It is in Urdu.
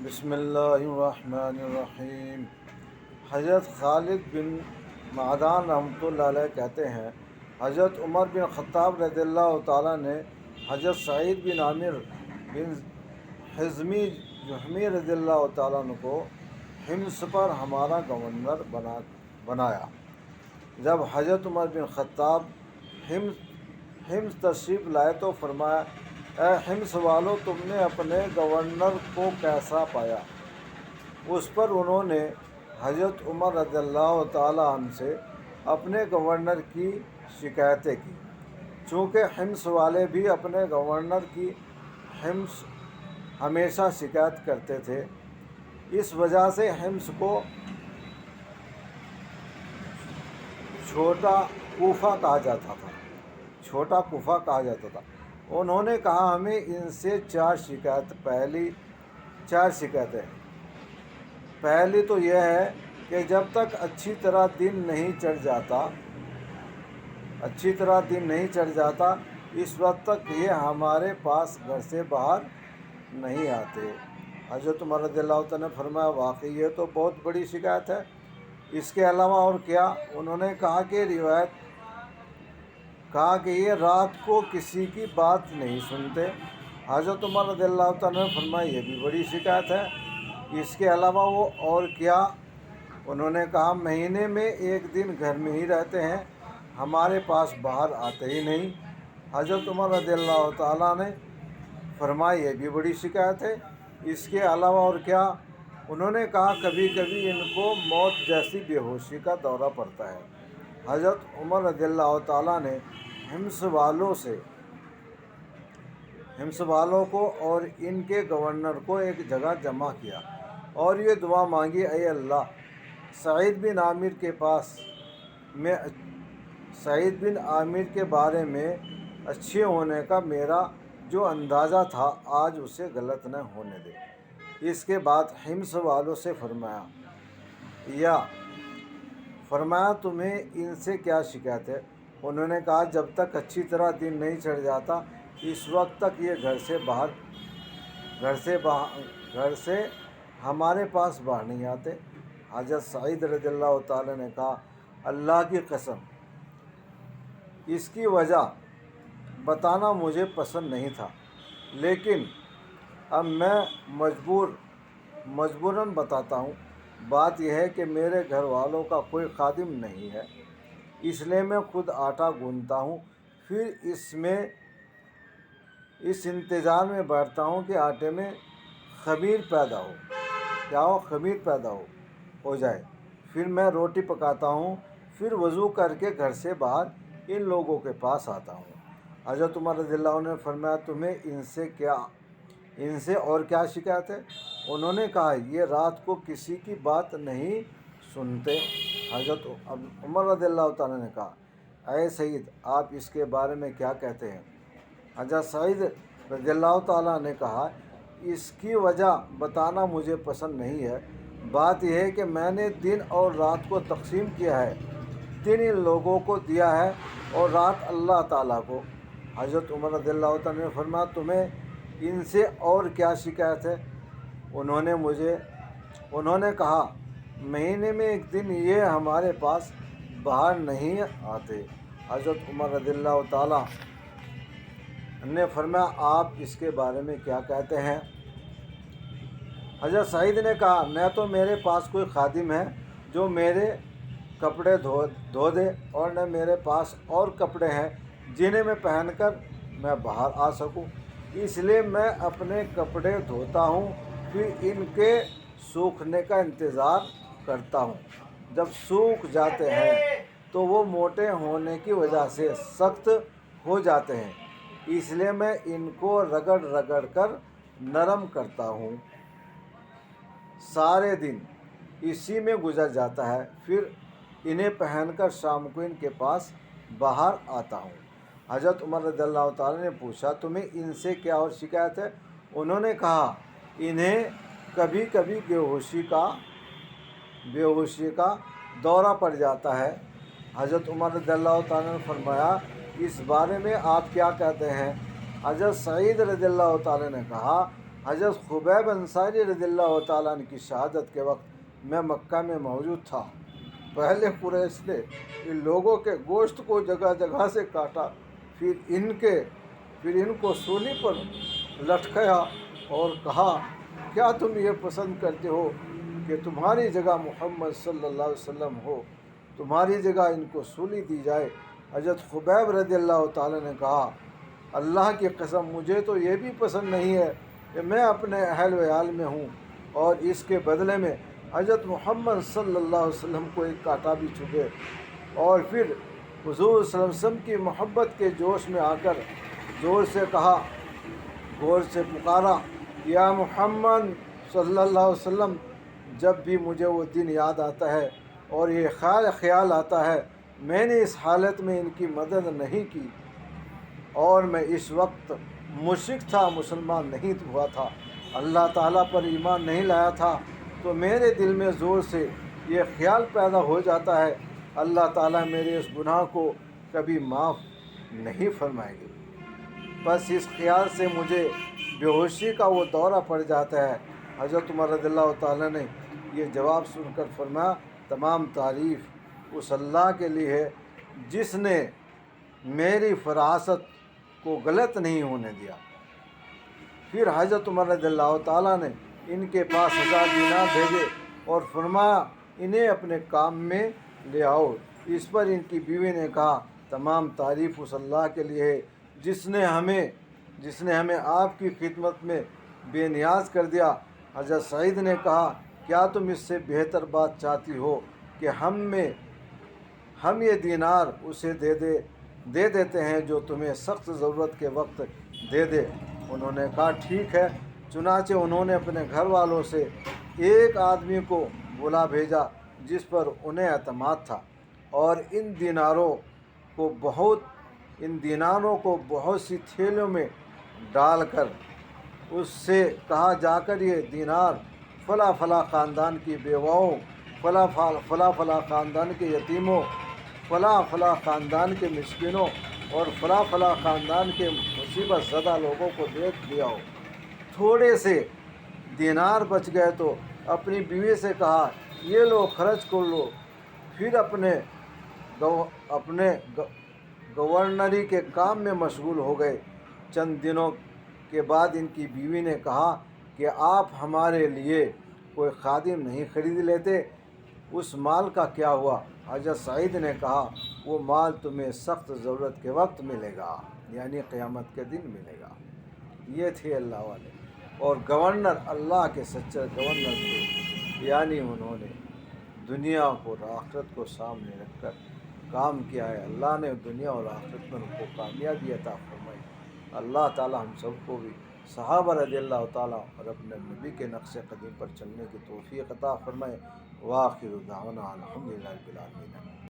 بسم اللہ الرحمن الرحیم۔ حضرت خالد بن معدان رحمۃ اللہ علیہ کہتے ہیں، حضرت عمر بن خطاب رضی اللہ تعالیٰ نے حضرت سعید بن عامر بن حزمی جہمی رضی اللہ تعالیٰ عنہ کو حمص پر ہمارا گورنر بنایا۔ جب حضرت عمر بن خطاب حمص تشریف لائے تو فرمایا، اے حمص والو، تم نے اپنے گورنر کو کیسا پایا؟ اس پر انہوں نے حضرت عمر رضی اللہ تعالیٰ عنہ سے اپنے گورنر کی شکایتیں کی۔ چونکہ حمص والے بھی اپنے گورنر کی ہمیشہ شکایت کرتے تھے، اس وجہ سے حمص کو چھوٹا کوفہ کہا جاتا تھا۔ انہوں نے کہا، ہمیں ان سے چار شکایتیں۔ پہلی تو یہ ہے کہ جب تک اچھی طرح دن نہیں چڑھ جاتا اس وقت تک یہ ہمارے پاس گھر سے باہر نہیں آتے۔ حضرت عمر رضی اللہ تعالیٰ نے فرمایا، واقعی یہ تو بہت بڑی شکایت ہے، اس کے علاوہ اور کیا؟ انہوں نے کہا کہ یہ رات کو کسی کی بات نہیں سنتے۔ حضرت عمر رضی اللہ تعالیٰ نے فرمایا، یہ بھی بڑی شکایت ہے، اس کے علاوہ وہ اور کیا؟ انہوں نے کہا، مہینے میں ایک دن گھر میں ہی رہتے ہیں، ہمارے پاس باہر آتے ہی نہیں۔ حضرت عمر رضی اللہ تعالیٰ نے فرمایا، یہ بھی بڑی شکایت ہے، اس کے علاوہ اور کیا؟ انہوں نے کہا، کبھی کبھی ان کو موت جیسی بے ہوشی کا دورہ پڑتا ہے۔ حضرت عمر رضی اللہ تعالیٰ نے حمص والوں کو اور ان کے گورنر کو ایک جگہ جمع کیا اور یہ دعا مانگی، اے اللہ، سعید بن عامر کے بارے میں اچھے ہونے کا میرا جو اندازہ تھا آج اسے غلط نہ ہونے دے۔ اس کے بعد حمص والوں سے فرمایا تمہیں ان سے کیا شکایت ہے؟ انہوں نے کہا، جب تک اچھی طرح دن نہیں چڑھ جاتا اس وقت تک یہ گھر سے ہمارے پاس باہر نہیں آتے۔ حضرت سعید رضی اللہ تعالیٰ نے کہا، اللہ کی قسم، اس کی وجہ بتانا مجھے پسند نہیں تھا، لیکن اب میں مجبوراً بتاتا ہوں۔ بات یہ ہے کہ میرے گھر والوں کا کوئی خادم نہیں ہے، اس لیے میں خود آٹا گوندھتا ہوں، پھر اس انتظار میں بیٹھتا ہوں کہ آٹے میں خمیر پیدا ہو جائے، پھر میں روٹی پکاتا ہوں، پھر وضو کر کے گھر سے باہر ان لوگوں کے پاس آتا ہوں۔ حضرت عمر رضی اللہ عنہ نے فرمایا، تمہیں ان سے اور کیا شکایت ہے؟ انہوں نے کہا، یہ رات کو کسی کی بات نہیں سنتے۔ حضرت عمر رضی اللہ تعالیٰ نے کہا، اے سعید، آپ اس کے بارے میں کیا کہتے ہیں؟ حضرت سعید رضی اللہ تعالیٰ نے کہا، اس کی وجہ بتانا مجھے پسند نہیں ہے۔ بات یہ ہے کہ میں نے دن اور رات کو تقسیم کیا ہے، دن ان لوگوں کو دیا ہے اور رات اللہ تعالیٰ کو۔ حضرت عمر رضی اللہ تعالیٰ نے فرمایا، تمہیں ان سے اور کیا شکایت ہے؟ انہوں نے کہا، مہینے میں ایک دن یہ ہمارے پاس باہر نہیں آتے۔ حضرت عمر رضی اللہ تعالیٰ نے فرمایا، آپ اس کے بارے میں کیا کہتے ہیں؟ حضرت سعید نے کہا، نہ تو میرے پاس کوئی خادم ہے جو میرے کپڑے دھو دے، اور نہ میرے پاس اور کپڑے ہیں جنہیں میں پہن کر میں باہر آ سکوں، اس لیے میں اپنے کپڑے دھوتا ہوں، پھر ان کے سوکھنے کا انتظار کرتا ہوں۔ جب سوکھ جاتے ہیں تو وہ موٹے ہونے کی وجہ سے سخت ہو جاتے ہیں، اس لیے میں ان کو رگڑ کر نرم کرتا ہوں۔ سارے دن اسی میں گزر جاتا ہے، پھر انہیں پہن کر شام کو ان کے پاس باہر آتا ہوں۔ حضرت عمر رضی اللہ تعالیٰ نے پوچھا، تمہیں ان سے کیا اور شکایت ہے؟ انہوں نے کہا، انہیں کبھی کبھی بے ہوشی کا دورہ پڑ جاتا ہے۔ حضرت عمر رضی اللہ تعالیٰ نے فرمایا، اس بارے میں آپ کیا کہتے ہیں؟ حضرت سعید رضی اللہ تعالیٰ نے کہا، حضرت خبیب انصاری رضی اللہ تعالیٰ عنہ کی شہادت کے وقت میں مکہ میں موجود تھا۔ پہلے قریش نے ان لوگوں کے گوشت کو جگہ جگہ سے کاٹا، پھر ان کو سولی پر لٹکایا اور کہا، کیا تم یہ پسند کرتے ہو کہ تمہاری جگہ محمد صلی اللہ علیہ وسلم ہو، تمہاری جگہ ان کو سولی دی جائے؟ حضرت خبیب رضی اللہ تعالیٰ نے کہا، اللہ کی قسم مجھے تو یہ بھی پسند نہیں ہے کہ میں اپنے اہل ویال میں ہوں اور اس کے بدلے میں حضرت محمد صلی اللہ علیہ وسلم کو ایک کانٹا بھی چبھے۔ اور پھر حضور صلی اللہ علیہ وسلم کی محبت کے جوش میں آ کر زور سے کہا، غور سے پکارا، یا محمد صلی اللہ علیہ وسلم۔ جب بھی مجھے وہ دن یاد آتا ہے اور یہ خیال آتا ہے میں نے اس حالت میں ان کی مدد نہیں کی اور میں اس وقت مشرک تھا، مسلمان نہیں ہوا تھا، اللہ تعالیٰ پر ایمان نہیں لایا تھا، تو میرے دل میں زور سے یہ خیال پیدا ہو جاتا ہے، اللہ تعالیٰ میرے اس گناہ کو کبھی معاف نہیں فرمائے گی۔ بس اس خیال سے مجھے بے ہوشی کا وہ دورہ پڑ جاتا ہے۔ حضرت عمر رضی اللہ تعالیٰ نے یہ جواب سن کر فرمایا، تمام تعریف اس اللہ کے لیے ہے جس نے میری فراست کو غلط نہیں ہونے دیا۔ پھر حضرت عمر رضی اللہ تعالیٰ نے ان کے پاس 1000 دینار بھیجے اور فرمایا، انہیں اپنے کام میں لے آؤ۔ اس پر ان کی بیوی نے کہا، تمام تعریف اس اللہ کے لیے ہے جس نے ہمیں آپ کی خدمت میں بے نیاز کر دیا۔ حضرت سعید نے کہا، کیا تم اس سے بہتر بات چاہتی ہو کہ ہم یہ دینار اسے دے دیتے ہیں جو تمہیں سخت ضرورت کے وقت دے دے؟ انہوں نے کہا، ٹھیک ہے۔ چنانچہ انہوں نے اپنے گھر والوں سے ایک آدمی کو بلا بھیجا جس پر انہیں اعتماد تھا، اور ان دیناروں کو بہت سی تھیلیوں میں ڈال کر اس سے کہا، جا کر یہ دینار فلاں فلاں خاندان کی بیواؤں، فلاں خاندان کے یتیموں، فلاں خاندان کے مسکینوں اور فلاں خاندان کے مصیبت زدہ لوگوں کو دے دیا ہو۔ تھوڑے سے دینار بچ گئے تو اپنی بیوی سے کہا، یہ لو خرچ کر لو۔ پھر اپنے گورنری کے کام میں مشغول ہو گئے۔ چند دنوں کے بعد ان کی بیوی نے کہا کہ آپ ہمارے لیے کوئی خادم نہیں خرید لیتے؟ اس مال کا کیا ہوا؟ حضرت سعید نے کہا، وہ مال تمہیں سخت ضرورت کے وقت ملے گا، یعنی قیامت کے دن ملے گا۔ یہ تھے اللہ والے اور گورنر اللہ کے سچے گورنر تھے، یعنی انہوں نے دنیا اور آخرت کو سامنے رکھ کر کام کیا ہے۔ اللہ نے دنیا اور آخرت میں ان کو کامیابی عطا فرمائی۔ اللہ تعالیٰ ہم سب کو بھی صحابہ رضی اللہ تعالیٰ اور اپنے نبی کے نقش قدیم پر چلنے کی توفیق عطا فرمائے۔ وآخر دعوانا الحمدللہ رب العالمین۔